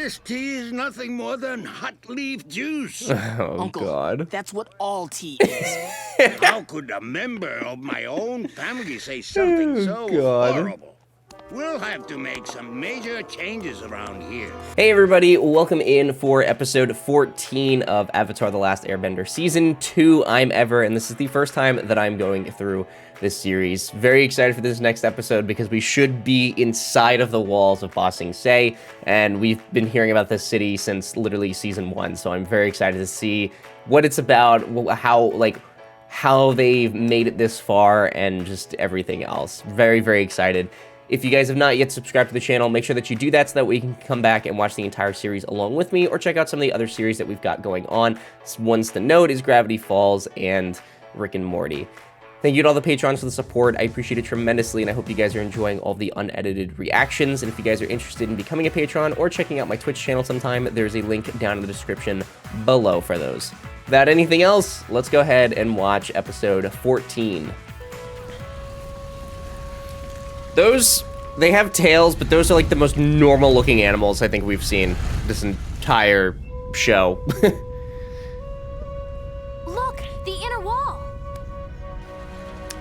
This tea is nothing more than hot leaf juice. Oh, Uncle, God. that's what all tea is. How could a member of my own family say something so God. horrible? We'll have to make some major changes around here. Hey everybody, welcome in for episode 14 of Avatar The Last Airbender Season 2. I'm Ever, and this is the first time that I'm going through this series. Very excited for this next episode because we should be inside of the walls of Ba Sing Se, and we've been hearing about this city since literally Season 1, so I'm very excited to see what it's about, how they've made it this far, and just everything else. Very, very excited. If you guys have not yet subscribed to the channel, make sure that you do that so that we can come back and watch the entire series along with me, or check out some of the other series that we've got going on. Ones to note is Gravity Falls and Rick and Morty. Thank you to all the patrons for the support. I appreciate it tremendously, and I hope you guys are enjoying all the unedited reactions. And if you guys are interested in becoming a patron or checking out my Twitch channel sometime, there's a link down in the description below for those. Without anything else, let's go ahead and watch episode 14. They have tails, but those are like the most normal looking animals I think we've seen this entire show. Look, the inner wall.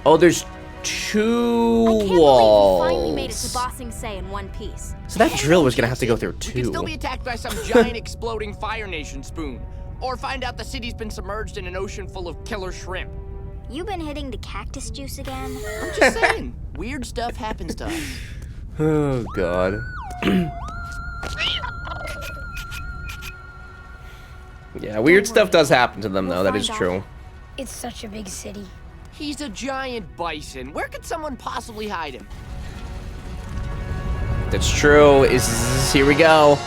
Oh, there's two I can't walls. believe we finally made it to Ba Sing Se in one piece. So that drill was gonna have to go through We two. could still be attacked by some giant exploding Fire Nation spoon. Or find out the city's been submerged in an ocean full of killer shrimp. You been hitting the cactus juice again? I'm just saying, weird stuff happens to us. Oh, God. Yeah, weird stuff does happen to them, though. That is true. It's such a big city. He's a giant bison. Where could someone possibly hide him? That's true. Here we go.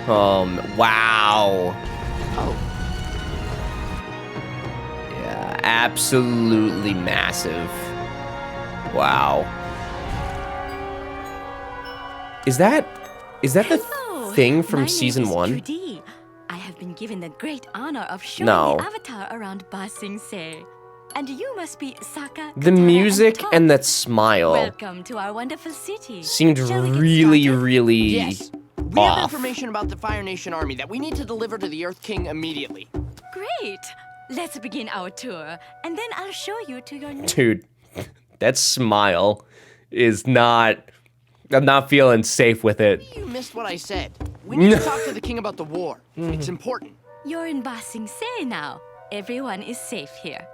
Wow. Oh, Yeah, absolutely massive. Wow. Is that the Hello. thing from My season name is 1? Judy. I have been given the great honor of showing No. the Avatar around Ba Sing Se. And you must be Sokka, The Katara, music Toph. and that smile Welcome to our wonderful city. seemed Shall we get really, started? really yes. We have off. information about the Fire Nation army that we need to deliver to the Earth King immediately. Great. Let's begin our tour, and then I'll show you to your new... Dude, that smile is not... I'm not feeling safe with it. You missed what I said. We need to talk to the king about the war. It's important. You're in Ba Sing Se now. Everyone is safe here.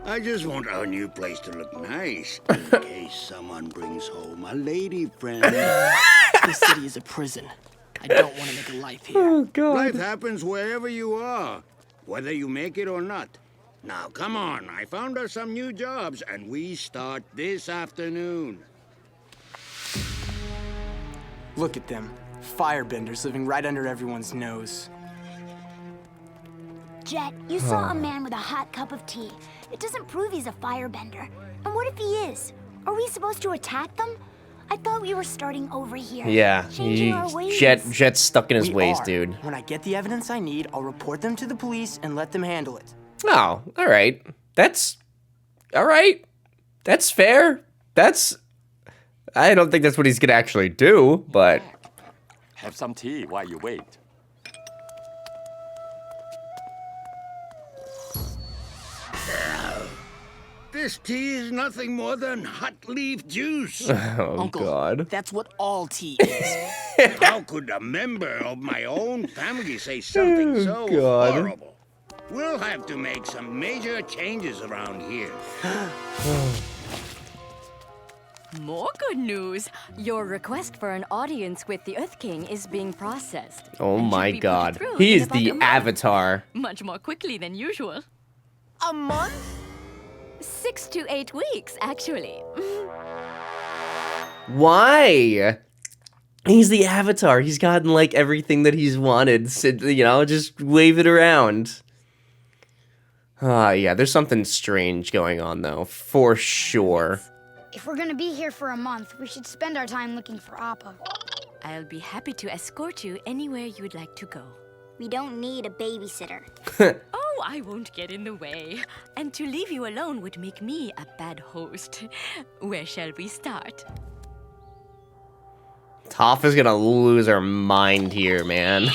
I just want our new place to look nice in case someone brings home a lady friend. This city is a prison. I don't want to make a life here. Oh, God. Life happens wherever you are, whether you make it or not. Now, come on. I found us some new jobs, and we start this afternoon. Look at them. Firebenders living right under everyone's nose. Jet, you saw a man with a hot cup of tea. It doesn't prove he's a firebender. And what if he is? Are we supposed to attack them? I thought we were starting over here. Yeah, Changing our ways. Jet's stuck in his We ways, are. dude. When I get the evidence I need, I'll report them to the police and let them handle it. Oh, all right. That's all right. That's fair. I don't think that's what he's gonna actually do, but Have some tea while you wait. This tea is nothing more than hot leaf juice. oh, Uncle, God. that's what all tea is. How could a member of my own family say something so God. horrible? We'll have to make some major changes around here. More good news. Your request for an audience with the Earth King is being processed. Oh and should my be put God. through He in is about the a month. Avatar. Much more quickly than usual. A month? 6 to 8 weeks, actually. Why? He's the Avatar. He's gotten like everything that he's wanted. So, you know, just wave it around. Yeah, there's something strange going on though, for sure. If we're gonna be here for a month, we should spend our time looking for Appa. I'll be happy to escort you anywhere you'd like to go. We don't need a babysitter. Oh, I won't get in the way. And to leave you alone would make me a bad host. Where shall we start? Toph is gonna lose her mind here, man.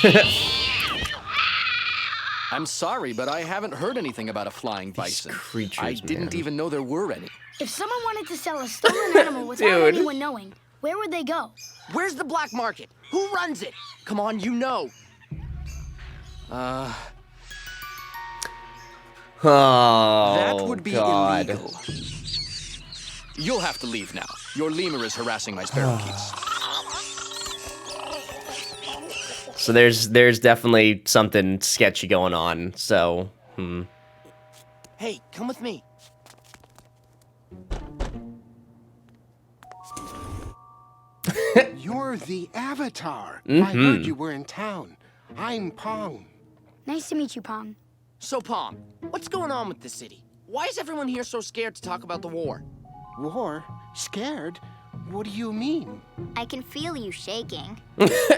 I'm sorry, but I haven't heard anything about a flying bison. creatures, I didn't man. even know there were any. If someone wanted to sell a stolen animal without Dude. anyone knowing, where would they go? Where's the black market? Who runs it? Come on, you know. Oh, That would be God. illegal. You'll have to leave now. Your lemur is harassing my parakeets. So there's definitely something sketchy going on. So, Hey, come with me. You're the Avatar. I heard you were in town. I'm Pong. Nice to meet you, Pong. So, Pong, what's going on with the city? Why is everyone here so scared to talk about the war? War? Scared? What do you mean? I can feel you shaking.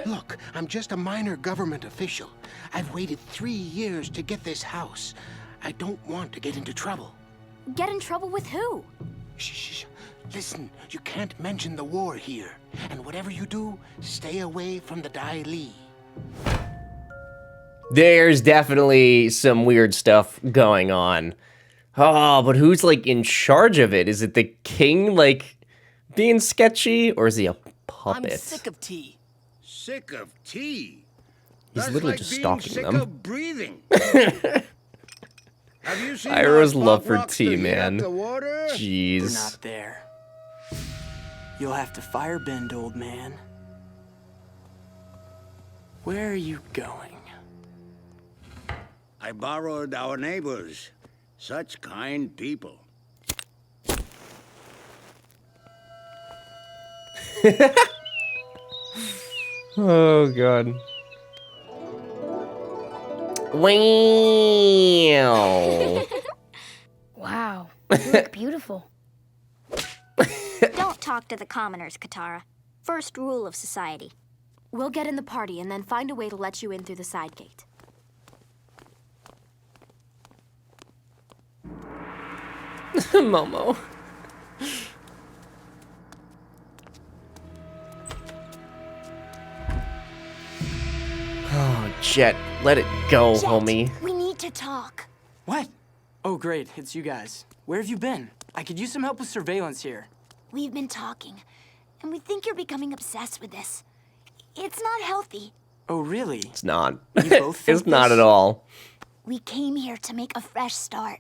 Look, I'm just a minor government official. I've waited 3 years to get this house. I don't want to get into trouble. Get in trouble with who? Shh, shh, shh. Listen, you can't mention the war here. And whatever you do, stay away from the Dai Li. there's definitely some weird stuff going on. Oh, but who's like in charge of it? Is it the king, like, being sketchy, or is he a puppet? I'm sick of tea. Sick of tea? He's That's literally like just being stalking sick them. of breathing. Have you seen Ira's our love pop for rocks tea, to heat up man. the water? They're Jeez. not there. You'll have to firebend, old man. Where are you going? I borrowed our neighbors. Such kind people. Oh, God. Wow. Wow, you look beautiful. Don't talk to the commoners, Katara. First rule of society. We'll get in the party and then find a way to let you in through the side gate. Momo. Oh, Jet, let it go, Jet, homie. we need to talk. What? Oh, great, it's you guys. Where have you been? I could use some help with surveillance here. We've been talking, and we think you're becoming obsessed with this. It's not healthy. Oh, really? It's not. You both think It's not this? at all. We came here to make a fresh start.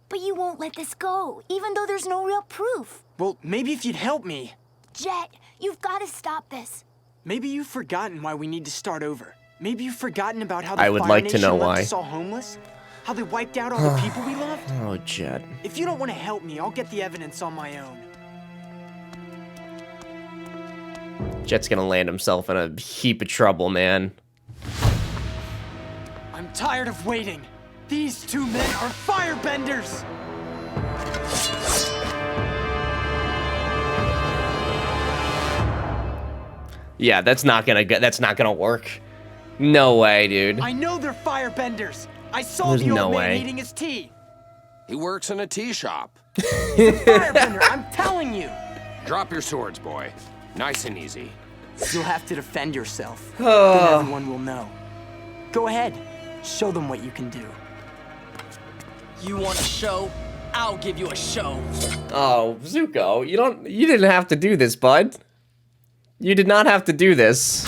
But you won't let this go, even though there's no real proof. Well, maybe if you'd help me. Jet, you've got to stop this. Maybe you've forgotten why we need to start over. Maybe you've forgotten about how the I would Fire like to Nation know left why. us all homeless? How they wiped out all the people we loved? Oh, Jet. If you don't want to help me, I'll get the evidence on my own. Jet's gonna land himself in a heap of trouble, man. I'm tired of waiting. These two men are firebenders! Yeah, that's not gonna work. No way, dude. I know they're firebenders! I saw There's the old no man way. eating his tea! He works in a tea shop. Firebender, I'm telling you! Drop your swords, boy. Nice and easy. You'll have to defend yourself. Then everyone will know. Go ahead. Show them what you can do. You want a show? I'll give you a show. Oh, Zuko, you didn't have to do this, bud. You did not have to do this.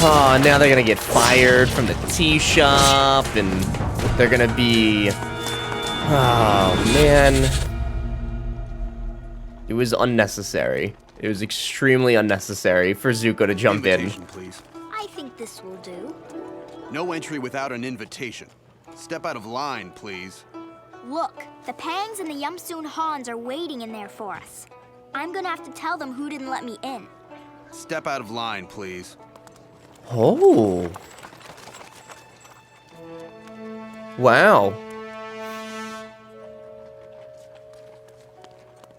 Oh, now they're gonna get fired from the tea shop, and they're gonna be... Oh, man. It was unnecessary. It was extremely unnecessary for Zuko to jump in. Invitation, please. I think this will do. No entry without an invitation. Step out of line, please. Look, the Pangs and the Yumsoon Hans are waiting in there for us. I'm gonna have to tell them who didn't let me in. Step out of line, please. Oh. Wow.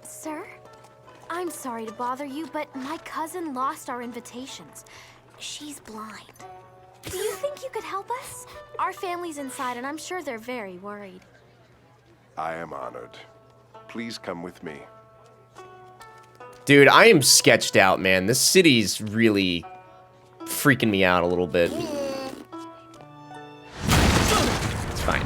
Sir? I'm sorry to bother you, but my cousin lost our invitations. She's blind. Do you think you could help us? Our family's inside, and I'm sure they're very worried. I am honored. Please come with me. Dude, I am sketched out, man. This city's really freaking me out a little bit. It's fine.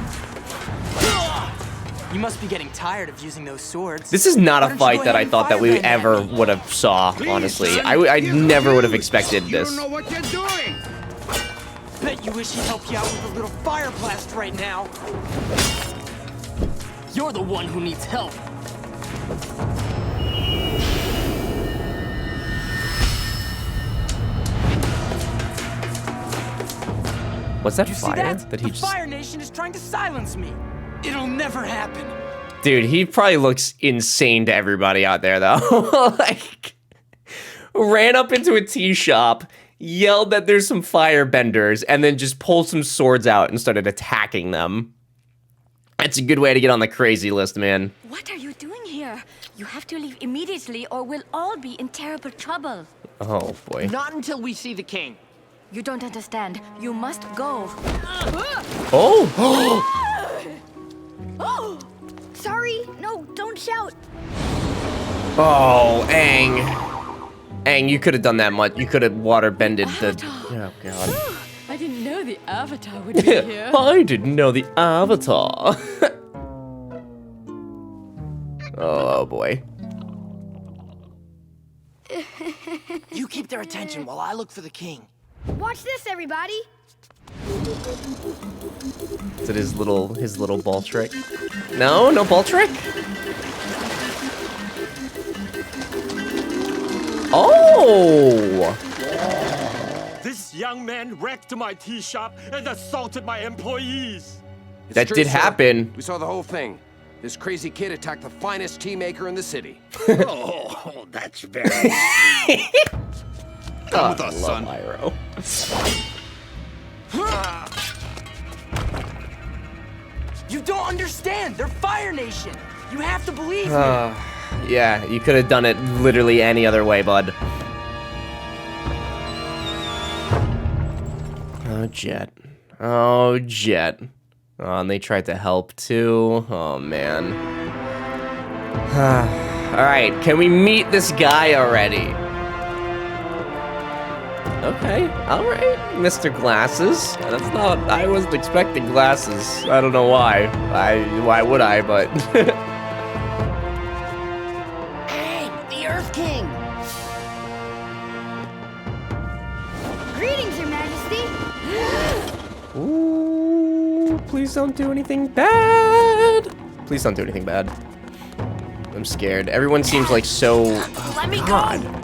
You must be getting tired of using those swords. This is not a fight that I thought that we ever would have saw, honestly. I never would have expected this. You don't know what you're doing. Bet you wish he'd help you out with a little fire blast right now. You're the one who needs help. What's that You see fire? that? That he The just... Fire Nation is trying to silence me. It'll never happen. Dude, he probably looks insane to everybody out there, though. Like, ran up into a tea shop, yelled that there's some firebenders, and then just pulled some swords out and started attacking them. That's a good way to get on the crazy list, man. What are you doing here? You have to leave immediately or we'll all be in terrible trouble. Oh, boy. Not until we see the king. You don't understand. You must go. Oh! Oh! Sorry. No, don't shout. Oh, Aang. Aang, you could have done that much. You could have water-bended the... Oh, God. I didn't know the Avatar would be here. I didn't know the Avatar. Oh, boy. You keep their attention while I look for the king. Watch this, everybody. Is it his little ball trick? No, no ball trick? Oh! This young man wrecked my tea shop and assaulted my employees. That did happen. We saw the whole thing. This crazy kid attacked the finest tea maker in the city. Oh, that's very sweet. Come with us, son. Iroh. You don't understand. They're Fire Nation. You have to believe me. Yeah, you could have done it literally any other way, bud. Oh, Jet. Oh, Jet. Oh, and they tried to help too. Oh, man. Alright, can we meet this guy already? Okay, alright, Mr. Glasses. That's not... I wasn't expecting glasses. I don't know why. Why would I, but... Hey, the Earth King! Greetings, Your Majesty. Ooh, please don't do anything bad. Please don't do anything bad. I'm scared. Everyone seems like so... Oh, Let me God. go!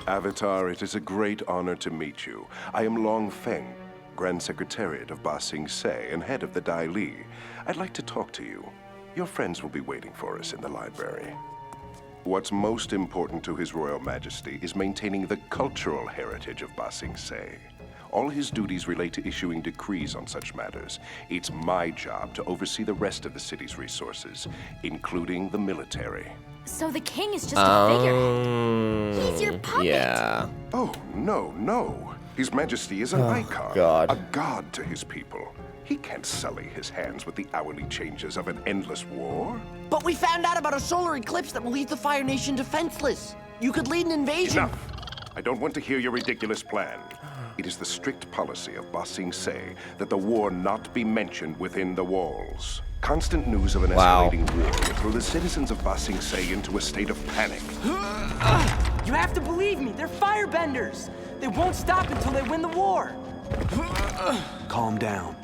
Avatar, it is a great honor to meet you. I am Long Feng, Grand Secretariat of Ba Sing Se and head of the Dai Li. I'd like to talk to you. Your friends will be waiting for us in the library. What's most important to His Royal Majesty is maintaining the cultural heritage of Ba Sing Se. All his duties relate to issuing decrees on such matters. It's my job to oversee the rest of the city's resources, including the military. So the king is just a figurehead. He's your puppet. Yeah. Oh, no. His Majesty is an icon. God. A god to his people. He can't sully his hands with the hourly changes of an endless war. But we found out about a solar eclipse that will leave the Fire Nation defenseless. You could lead an invasion. Enough. I don't want to hear your ridiculous plan. It is the strict policy of Ba Sing Se that the war not be mentioned within the walls. Constant news of an escalating war will throw the citizens of Ba Sing Se into a state of panic. You have to believe me. They're firebenders. They won't stop until they win the war. Calm down.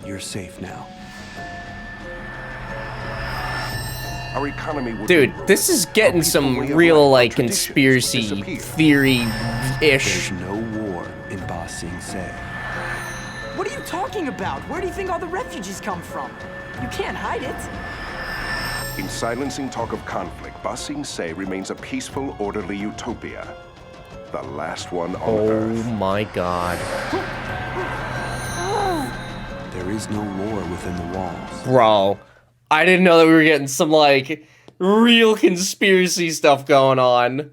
You're safe now. Our economy will... Dude, this is getting some real, like, conspiracy theory-ish. There's no war in Ba Sing Se. What are you talking about? Where do you think all the refugees come from? You can't hide it. In silencing talk of conflict, Ba Sing Se remains a peaceful, orderly utopia. The last one on Earth. Oh my God. There is no war within the walls. Bro, I didn't know that we were getting some, like, real conspiracy stuff going on.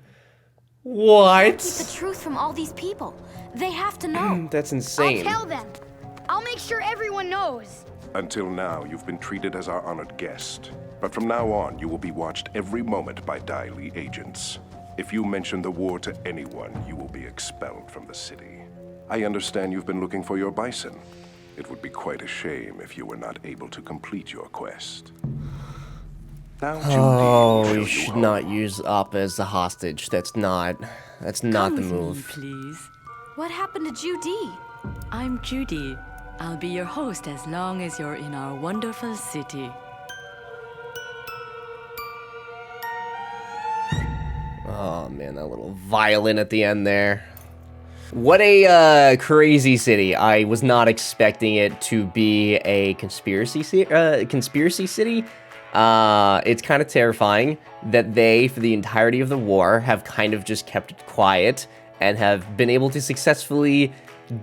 What? Keep the truth from all these people. They have to know. That's insane. I'll tell them. I'll make sure everyone knows. Until now, you've been treated as our honored guest. But from now on, you will be watched every moment by Dai Li agents. If you mention the war to anyone, you will be expelled from the city. I understand you've been looking for your bison. It would be quite a shame if you were not able to complete your quest. Now, Judy, Oh, you should not use Appa as the hostage. That's not the move. Me, please. What happened to Judy? I'm Judy. I'll be your host as long as you're in our wonderful city. Oh man, that little violin at the end there. What a crazy city. I was not expecting it to be a conspiracy city. It's kind of terrifying that they, for the entirety of the war, have kind of just kept it quiet and have been able to successfully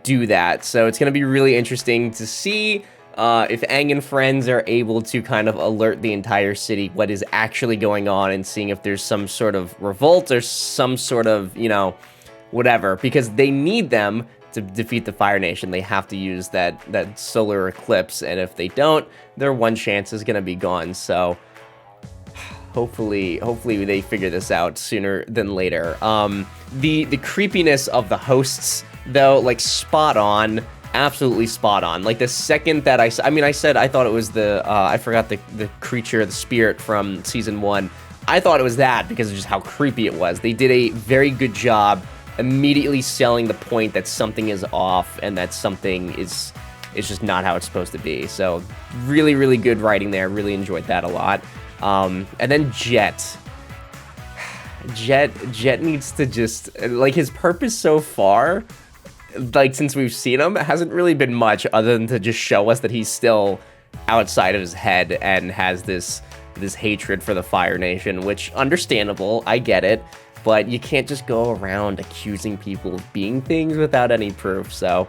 do that. So it's going to be really interesting to see if Aang and friends are able to kind of alert the entire city what is actually going on, and seeing if there's some sort of revolt or some sort of, you know, whatever, because they need them to defeat the Fire Nation. They have to use that solar eclipse, and if they don't, their one chance is going to be gone. So hopefully they figure this out sooner than later. The creepiness of the hosts, though, like, spot on. Absolutely spot on. Like, the second that I said I thought it was the I forgot the creature, the spirit from season 1. I thought it was that because of just how creepy it was. They did a very good job immediately selling the point that something is off and that something is just not how it's supposed to be. So really, really good writing there. Really enjoyed that a lot. And then Jet needs to just, like, his purpose so far, like, since we've seen him, hasn't really been much other than to just show us that he's still outside of his head and has this hatred for the Fire Nation, which, understandable, I get it, but you can't just go around accusing people of being things without any proof. So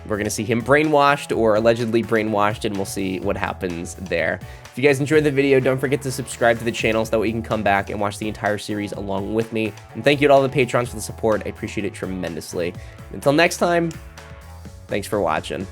we're gonna see him brainwashed or allegedly brainwashed, and we'll see what happens there. If you guys enjoyed the video, don't forget to subscribe to the channel so that way you can come back and watch the entire series along with me. And thank you to all the patrons for the support. I appreciate it tremendously. Until next time, thanks for watching.